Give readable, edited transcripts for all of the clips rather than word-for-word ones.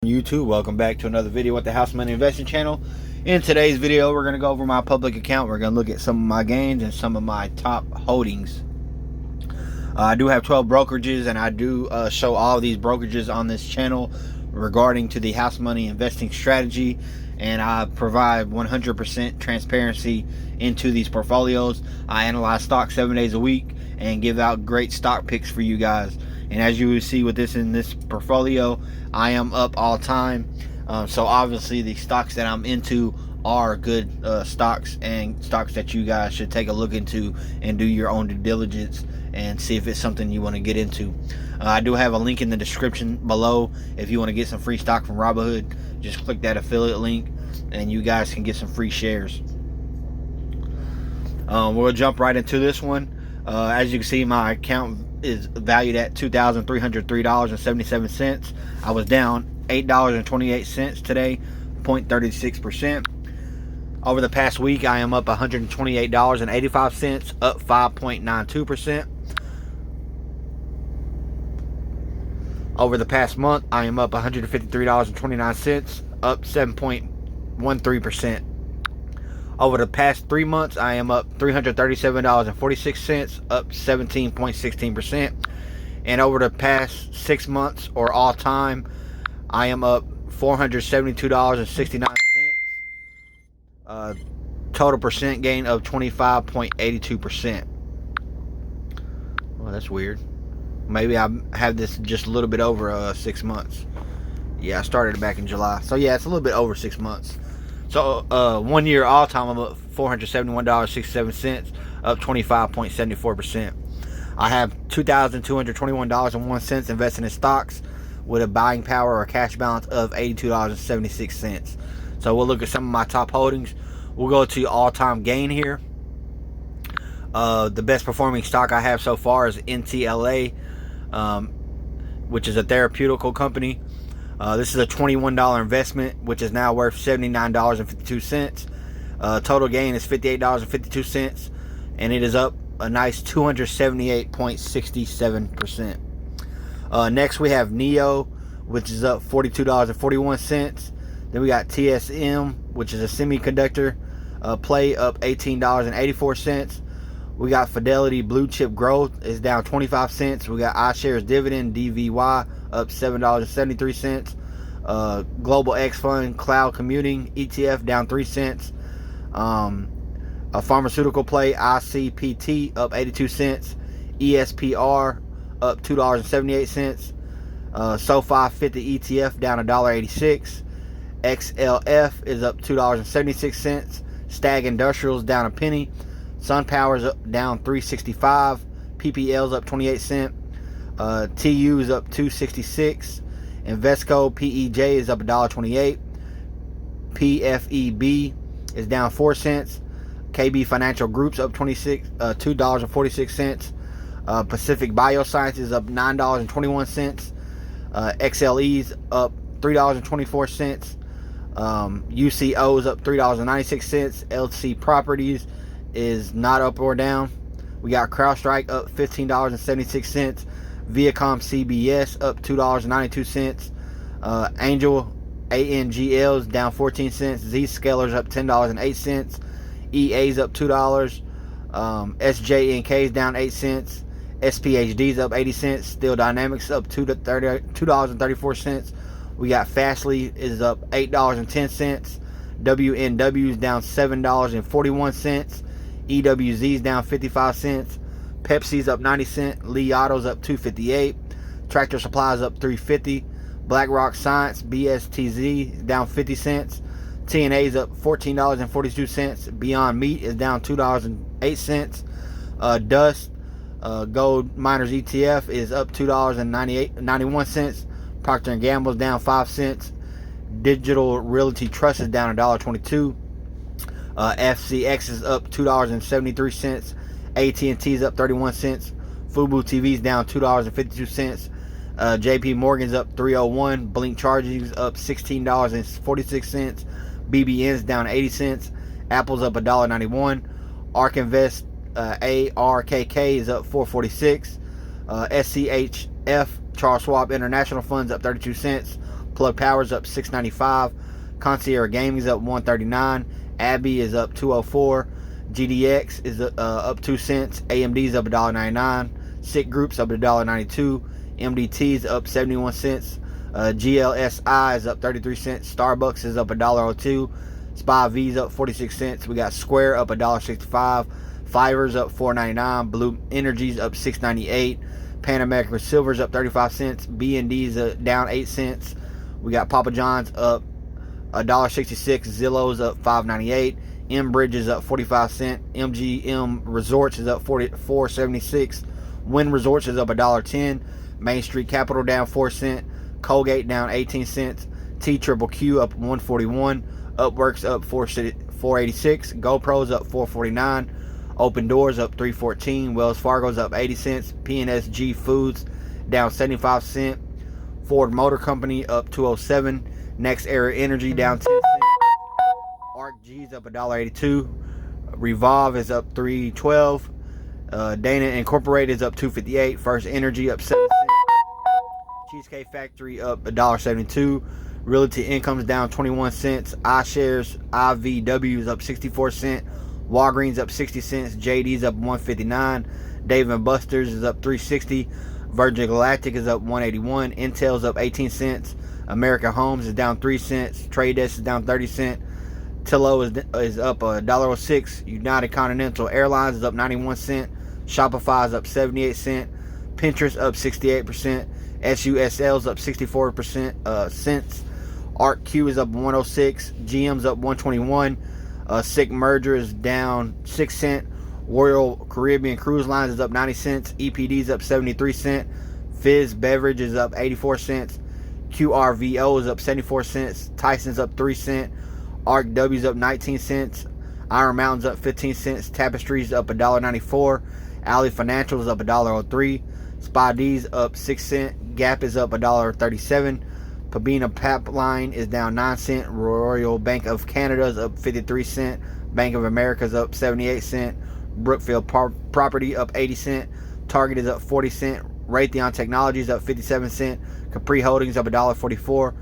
YouTube, welcome back to another video with the House Money Investing channel. In today's video, we're going to go over my public account. We're going to look at some of my gains and some of my top holdings. I do have 12 brokerages, and I do show all of these brokerages on this channel regarding to the House Money Investing strategy, and I provide 100% transparency into these portfolios. I analyze stocks 7 days a week and give out great stock picks for you guys. And as you will see with this in this portfolio, I am up all time. So obviously the stocks that I'm into are good stocks, and stocks that you guys should take a look into and do your own due diligence and see if it's something you want to get into. I do have a link in the description below if you want to get some free stock from Robinhood. Just click that affiliate link and you guys can get some free shares. We'll jump right into this one. As you can see, my account is valued at $2,303.77. I was down $8.28 today, 0.36%. Over the past week, I am up $128.85, up 5.92%. Over the past month, I am up $153.29, up 7.13%. Over the past 3 months, I am up $337.46, up 17.16%. And over the past 6 months, or all time, I am up $472.69. Total percent gain of 25.82%. Well, that's weird. Maybe I have this just a little bit over 6 months. Yeah, I started it back in July. So yeah, it's a little bit over 6 months. So 1 year all time, I'm up $471.67, up 25.74%. I have $2,221.01 invested in stocks with a buying power or cash balance of $82.76. So we'll look at some of my top holdings. We'll go to all-time gain here. The best performing stock I have so far is NTLA, which is a therapeutical company. This is a $21 investment, which is now worth $79.52. Total gain is $58.52, and it is up a nice 278.67%. Next, we have NEO, which is up $42.41. Then we got TSM, which is a semiconductor play, up $18.84. We got Fidelity Blue Chip Growth is down 25 cents. We got iShares Dividend DVY up $7.73. Global X Fund Cloud Commuting ETF down 3 cents. A pharmaceutical play ICPT up 82 cents. ESPR up $2.78. SoFi 50 ETF down $1.86. XLF is up $2.76. Stag Industrials down a penny. SunPower's up down $3.65. PPL's up 28 cents. TU is up $2.66. Invesco PEJ is up $1.28. PFEB is down 4 cents. KB Financial Group's up $2.46. Pacific Biosciences up $9.21. XLE's up $3.24. UCO is up $3.96. LC Properties is not up or down. We got CrowdStrike up $15.76. Viacom CBS up $2.92. Angel ANGL is down 14 cents. Zscaler's up $10.08. EA's up $2. SJNK is down 8 cents. SPHD's up 80 cents. Steel Dynamics up $2.34. We got Fastly is up $8.10. WNW is down $7.41. EWZ is down 55 cents. Pepsi's up 90 cents. Li Auto's up 258. Tractor Supply's up 350. BlackRock Science BSTZ is down 50 cents. TNA's up $14.42. Beyond Meat is down $2.08. Dust Gold Miners ETF is up $2.91. Procter & Gamble's down 5 cents. Digital Realty Trust is down $1.22. FCX is up $2.73. AT&T is up 31 cents. Fubo TV is down $2.52. JP Morgan's up $3.01. Blink Charging is up $16.46. BBN's down 80 cents. Apple's up $1.91. ARK Invest ARKK is up $4.46. SCHF Charles Schwab International Funds up 32 cents. Plug Power's up $6.95. Concierge Gaming's up $1.39. Abby is up $2.04. GDX is up 2 cents. AMD's up $1.99. SICK Group's up $1.92. MDT's up 71 cents. GLSI is up 33 cents. Starbucks is up $1.02. SPY V's up 46 cents. We got Square up $1.65. Fiverr's up $4.99. Blue Energy's up $6.98. Pan American Silver's up 35 cents. BND's down 8 cents. We got Papa John's up $1.66. Zillow's up $5.98. Enbridge is up 45 cents. MGM Resorts is up 4.76. Wynn Resorts is up $1.10. Main Street Capital down 4 cents. Colgate down 18 cents. TQQQ up 141. Upworks up 486. GoPro's up 449. Open Doors up 314. Wells Fargo's up 80 cents. PNSG Foods down 75 cents. Ford Motor Company up 207. Next Era Energy down 10 cents. ArcG's up $1.82. Revolve is up 312. Dana Incorporated is up 258. First Energy up 7 cents. Cheesecake Factory up $1.72. Realty Income's down 21 cents. iShares IVW is up 64 cents. Walgreens up 60 cents. JD's up 159. Dave & Buster's is up 360. Virgin Galactic is up 181. Intel's up 18 cents. American Homes is down 3 cents. Trade Desk is down 30 cents. Tillo is up $1.06. United Continental Airlines is up 91 cents. Shopify is up 78 cents. Pinterest up 68%. SUSL's up 64% cents. ArcQ is up 106. GM's up 121. SICK Merger is down 6 cents. Royal Caribbean Cruise Lines is up 90 cents. EPD's up 73 cents. Fizz Beverage is up 84 cents. QRVO is up 74 cents. Tyson's up 3 cents. ArcW's up 19 cents. Iron Mountain's up 15 cents. Tapestry's up $1.94. Alley Financial is up $1.03. SPY D's up 6 cents. Gap is up $1.37. Pabina Pipeline is down 9 cents. Royal Bank of Canada is up 53 cents. Bank of America is up 78 cents. Brookfield Property up 80 cents. Target is up 40 cents. Raytheon Technologies up 57 cents. Capri Holdings up $1.44.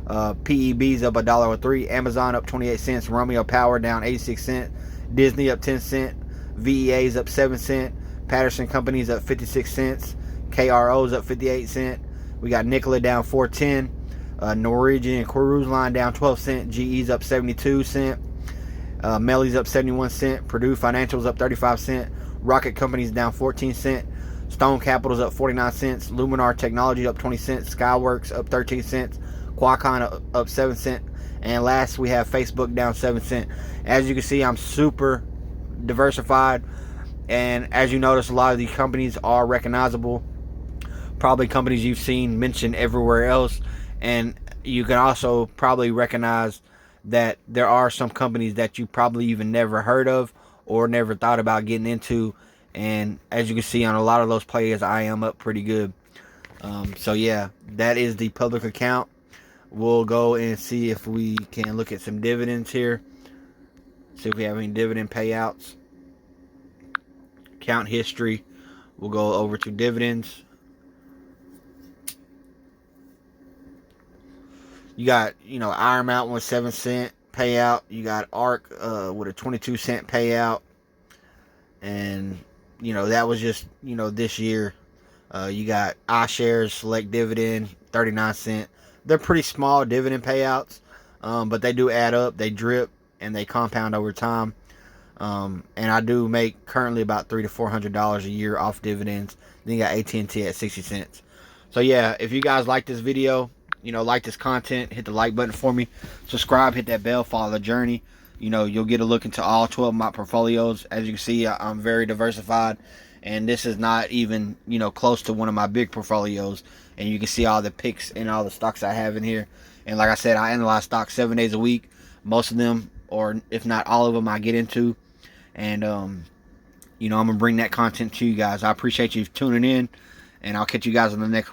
PEB's up $1.03. Amazon up 28 cents. Romeo Power down 86 cents. Disney up 10 cents. VEA's up 7 cents. Patterson Company's up 56 cents. KRO's up 58 cents. We got Nikola down 410. Norwegian Cruise Line down 12 cents. GE's up 72 cents. Melly's up 71 cents. Purdue Financial's up 35 cents. Rocket Company's down 14 cents. Stone Capital's up 49 cents. Luminar Technology up 20 cents. Skyworks up 13 cents. Qualcomm up 7 cents. And last we have Facebook down 7 cents. As you can see, I'm super diversified. And as you notice, a lot of these companies are recognizable. Probably companies you've seen mentioned everywhere else. And you can also probably recognize that there are some companies that you probably even never heard of or never thought about getting into. And as you can see on a lot of those players, I am up pretty good. So yeah, that is the public account. We'll go and see if we can look at some dividends here. See if we have any dividend payouts. Account history. We'll go over to dividends. You got, Iron Mountain with 7 cent payout. You got ARC with a 22 cent payout. And, that was just, this year. You got iShares Select Dividend, 39 cent. They're pretty small dividend payouts, but they do add up. They drip and they compound over time. And I do make currently about $300 to $400 a year off dividends. Then you got AT&T at 60 cents. So yeah, if you guys like this video, like this content, hit the like button for me. Subscribe, hit that bell, follow the journey. You'll get a look into all 12 of my portfolios. As you can see, I'm very diversified. And this is not even, close to one of my big portfolios. And you can see all the picks and all the stocks I have in here. And like I said, I analyze stocks 7 days a week. Most of them, or if not all of them, I get into. And, I'm going to bring that content to you guys. I appreciate you tuning in. And I'll catch you guys on the next one.